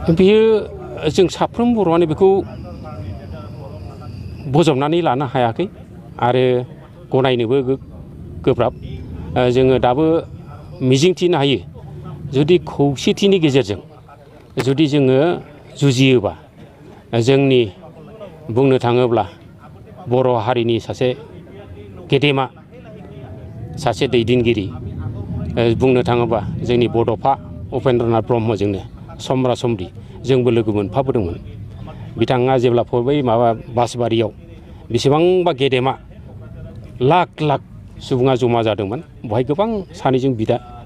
बेयो जों साफ्रोम बर'आनो बेखौ बजबनानै लानो हायाखै आरो गनायनोबो गोब्राब। जोङो दाबो मिजिंथिनो हायो जुदि खौसेथिनि गेजेरजों जुदि जोङो जुजियोबा जोंनि बुंनो थाङोब्ला बर' हारिनि सासे गेदेमा सासे दैदेनगिरि बुंनो थाङोबा जोंनि बड'फा उपेन्द्रनाथ ब्रह्मजोंनो समब्रा समब्रि जोंबो लोगो मोनफाबोदोंमोन। बिथाङा जेब्ला बै बासबारियाव बेसेबांबा गेदेमा लाख लाख सुबुङा जमा जादोंमोन बेवहाय गोबां सानैजों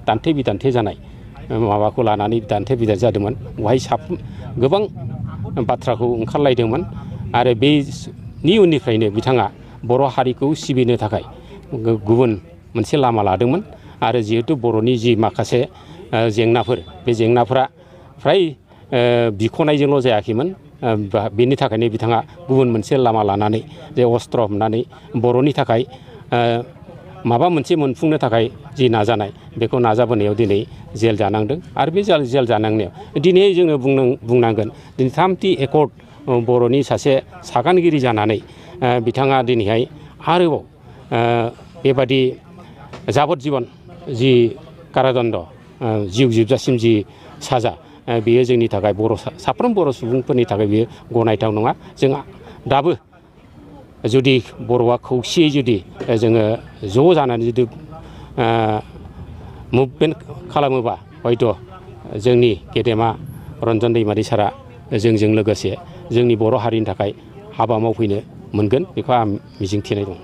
दान्थे बिदान्थे जानाय माबाखौ लानानै दान्थे बिदान्थे जादोंमोन। बेवहाय गोबां बाथ्राखौ ओंखारलायदोंमोन आरो बेनि उननिफ्रायनो बिथाङा बर' हारिखौ सिबिनो थाखाय गुबुन मोनसे लामा लादोंमोन आरो जिहेतु बर'नि जि माखासे जेंनाफोर बे जेंनाफोरा फ्राय बिख'नायजोंल' जायाखैमोन। बेनि थाखायनो बिथाङा गुबुन मोनसे लामा लानानै जे अस्त्र हमनानै बर'नि थाखाय माबा मोनसे मोनफुंनो थाखाय जि नाजानाय बेखौ नाजाबोनायाव दिनै जेल जानांदों आरो बे जेल जानांनायाव दिनै जोङो बुंनांगोन दिनै 3थि एकर्ड बर'नि सासे सागानगिरि जानानै बिथाङा दिनैहाय आरोबाव बेबादि जाबत जीवन जि कारादण्ड जिउ जोबजासिम जि साजा बेयो जोंनि थाखाय साफ्रोम बर' सुबुंफोरनि थाखाय बेयो गनायथाव नङा। जों दाबो जुदि बर'आ खौसेयै जुदि जोङो ज' जानानै जुदि मुभमेन्ट खालामोबा हयथ' जोंनि गेदेमा रन्जन दैमारि सारा जोंजों लोगोसे जोंनि बर' हारिनि थाखाय हाबा मावफैनो मोनगोन बेखौ आं मिजिंथिनाय दं।